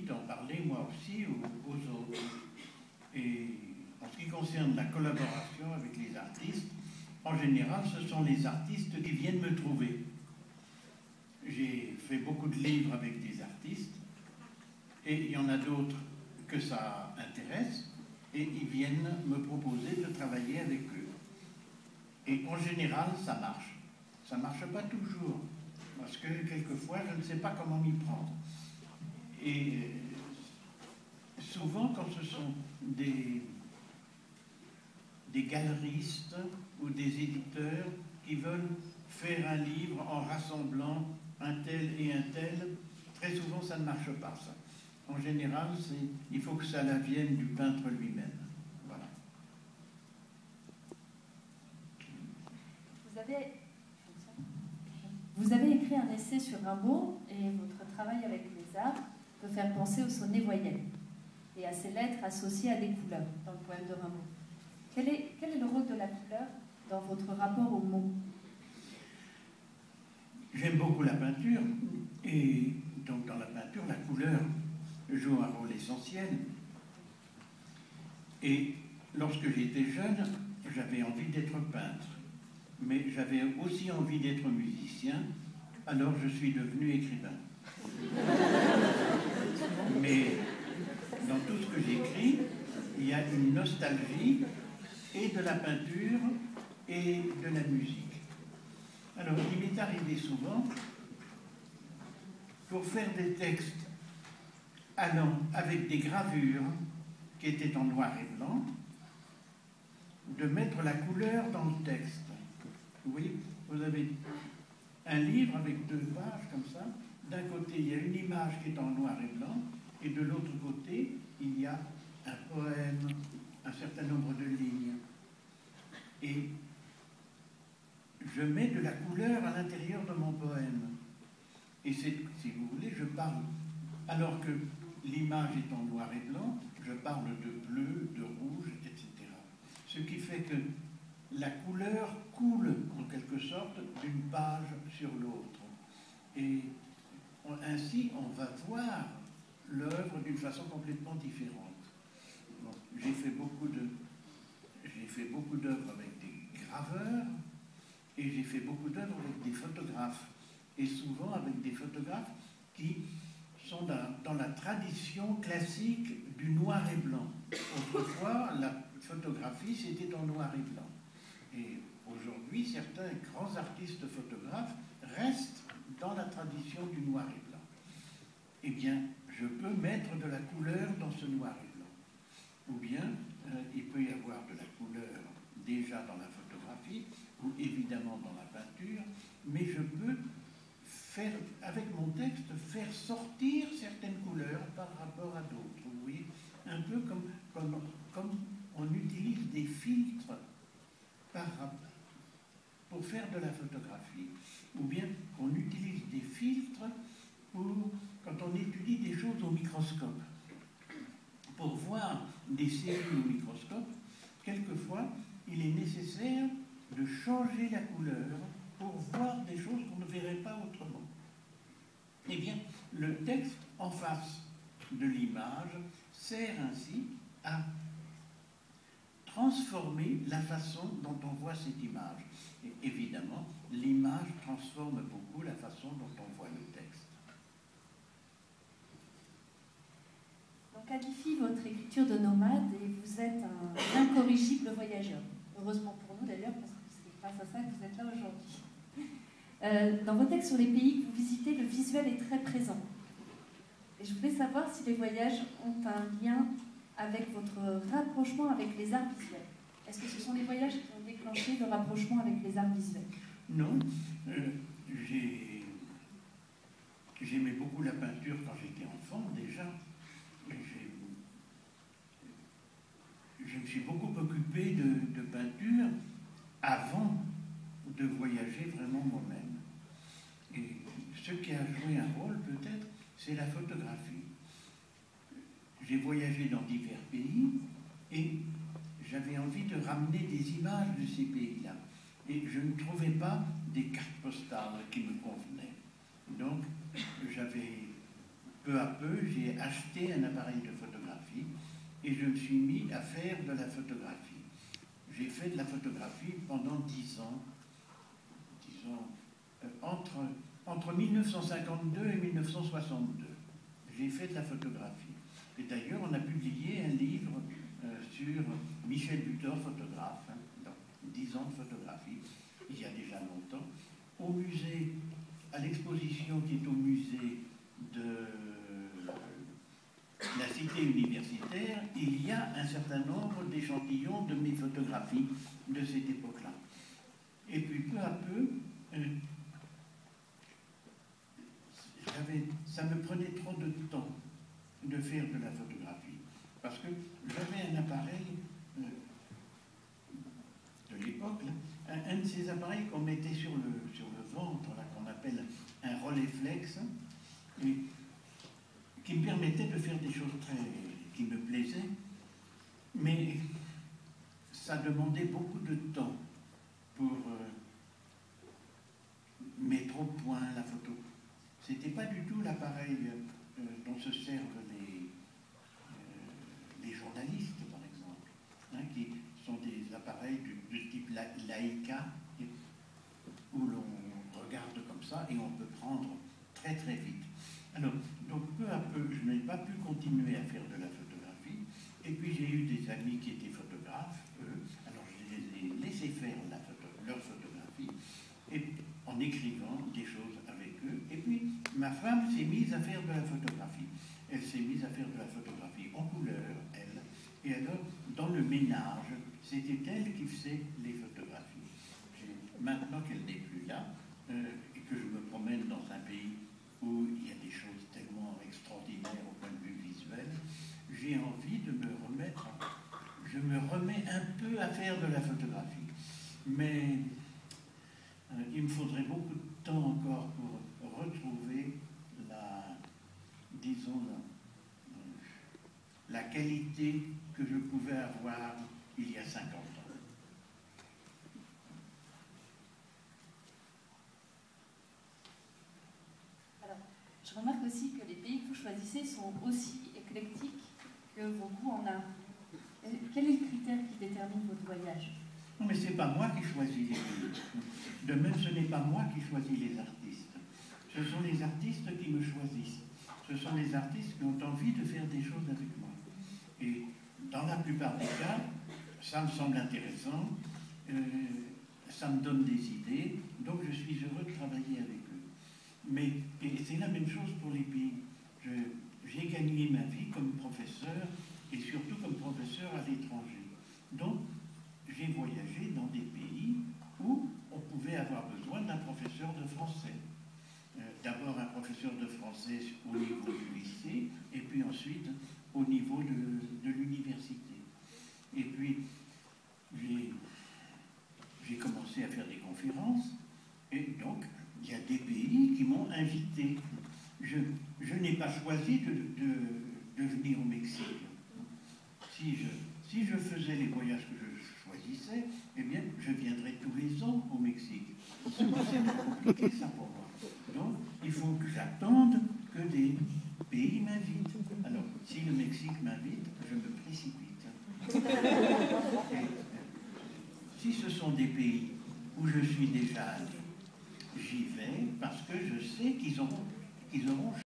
d'en parler moi aussi aux autres. Et en ce qui concerne la collaboration avec les artistes, en général, ce sont les artistes qui viennent me trouver. J'ai fait beaucoup de livres avec des artistes, et il y en a d'autres que ça intéresse, et ils viennent me proposer de travailler avec eux. Et en général, ça marche. Ça ne marche pas toujours, parce que quelquefois, je ne sais pas comment m'y prendre. Et souvent, quand ce sont des galeristes ou des éditeurs qui veulent faire un livre en rassemblant un tel et un tel, très souvent, ça ne marche pas, ça. En général, il faut que ça la vienne du peintre lui-même. Voilà. Vous avez écrit un essai sur Rimbaud et votre travail avec les arts peut faire penser au sonnet voyelle et à ses lettres associées à des couleurs dans le poème de Rimbaud. Quel est le rôle de la couleur dans votre rapport aux mots? J'aime beaucoup la peinture et donc dans la peinture, la couleur joue un rôle essentiel. Et lorsque j'étais jeune, j'avais envie d'être peintre, mais j'avais aussi envie d'être musicien, alors je suis devenu écrivain. Mais dans tout ce que j'écris, il y a une nostalgie et de la peinture et de la musique. Alors, il m'est arrivé souvent, pour faire des textes allant avec des gravures qui étaient en noir et blanc, de mettre la couleur dans le texte. Oui, vous avez un livre avec 2 pages comme ça. D'un côté, il y a une image qui est en noir et blanc, et de l'autre côté, il y a un poème, un certain nombre de lignes. Et je mets de la couleur à l'intérieur de mon poème. Et c'est, si vous voulez, je parle, alors que l'image est en noir et blanc, je parle de bleu, de rouge, etc. Ce qui fait que la couleur coule, en quelque sorte, d'une page sur l'autre. Et ainsi, on va voir l'œuvre d'une façon complètement différente. Bon, j'ai fait beaucoup d'œuvres avec des graveurs, et j'ai fait beaucoup d'œuvres avec des photographes, et souvent avec des photographes qui sont dans la tradition classique du noir et blanc. Autrefois, la photographie, c'était en noir et blanc. Et aujourd'hui, certains grands artistes photographes restent dans la tradition du noir et blanc. Eh bien, je peux mettre de la couleur dans ce noir et blanc. Ou bien, il peut y avoir de la couleur déjà dans la photographie, ou évidemment dans la peinture, mais je peux faire, avec mon texte, faire sortir certaines couleurs par rapport à d'autres. Vous voyez, un peu comme on utilise des filtres pour faire de la photographie, ou bien on utilise des filtres quand on étudie des choses au microscope. Pour voir des cellules au microscope, quelquefois, il est nécessaire de changer la couleur pour voir des choses qu'on ne verrait pas autrement. Eh bien, le texte en face de l'image sert ainsi à transformer la façon dont on voit cette image. Et évidemment, l'image transforme beaucoup la façon dont on voit le texte. On qualifie votre écriture de nomade et vous êtes un incorrigible voyageur. Heureusement pour nous d'ailleurs, parce que c'est grâce à ça que vous êtes là aujourd'hui. Dans vos textes sur les pays que vous visitez, le visuel est très présent. Et je voulais savoir si les voyages ont un lien avec votre rapprochement avec les arts visuels. Est-ce que ce sont les voyages qui ont déclenché le rapprochement avec les arts visuels? Non. J'aimais beaucoup la peinture quand j'étais enfant, déjà. Je me suis beaucoup occupé de peinture avant de voyager vraiment moi-même. Et ce qui a joué un rôle, peut-être, c'est la photographie. J'ai voyagé dans divers pays et j'avais envie de ramener des images de ces pays-là. Et je ne trouvais pas des cartes postales qui me convenaient. Donc, j'avais peu à peu, j'ai acheté un appareil de photographie et je me suis mis à faire de la photographie. J'ai fait de la photographie pendant 10 ans, disons, entre 1952 et 1962. J'ai fait de la photographie. Et d'ailleurs, on a publié un livre sur Michel Butor, photographe, hein, dans 10 ans de photographie, il y a déjà longtemps, au musée, à l'exposition qui est au musée de la cité universitaire, il y a un certain nombre d'échantillons de mes photographies de cette époque-là. Et puis peu à peu, ça me prenait trop de temps de faire de la photographie, parce que j'avais un appareil de l'époque, un de ces appareils qu'on mettait sur le ventre, qu'on appelle un Rolleiflex, et qui me permettait de faire des choses qui me plaisaient, mais ça demandait beaucoup de temps pour mettre au point la photo. C'était pas du tout l'appareil dont se servent les journalistes, par exemple, hein, qui sont des appareils de type Leica, où l'on regarde comme ça et on peut prendre très très vite. Alors, donc peu à peu, je n'ai pas pu continuer à faire de la photographie, et puis j'ai eu des amis qui étaient photographes, eux, alors je les ai laissés faire leur photographie, et en écrivant des choses avec eux, et puis ma femme s'est mise à faire de la photographie. Elle s'est mise à faire de la photographie en couleur, elle, et alors, dans le ménage, c'était elle qui faisait les photographies. Maintenant qu'elle n'est plus là, et que je me promène dans un pays où il y a des choses tellement extraordinaires au point de vue visuel, j'ai envie de me remettre, je me remets un peu à faire de la photographie. Mais il me faudrait beaucoup de temps encore pour retrouver disons, la qualité que je pouvais avoir il y a 50 ans. Je remarque aussi que les pays que vous choisissez sont aussi éclectiques que vos goûts en art. Quel est le critère qui détermine votre voyage? Non, mais ce n'est pas moi qui choisis les pays. De même, ce n'est pas moi qui choisis les artistes. Ce sont les artistes qui me choisissent. Ce sont les artistes qui ont envie de faire des choses avec moi. Et dans la plupart des cas, ça me semble intéressant, ça me donne des idées, donc je suis heureux de travailler avec eux. Mais c'est la même chose pour les pays. J'ai gagné ma vie comme professeur et surtout comme professeur à l'étranger. Donc, j'ai voyagé dans des pays où on pouvait avoir besoin d'un professeur de français. D'abord un professeur de français au niveau du lycée et puis ensuite au niveau de l'université. Et puis, j'ai commencé à faire des conférences et donc, il y a des pays qui m'ont invité. Je n'ai pas choisi de venir au Mexique. Si je faisais les voyages que je choisissais, eh bien, je viendrais tous les ans au Mexique. C'est compliqué ça pour moi. Donc, il faut que j'attende que des pays m'invitent. Alors, si le Mexique m'invite, je me précipite. Et, si ce sont des pays où je suis déjà allé, j'y vais parce que je sais qu'ils auront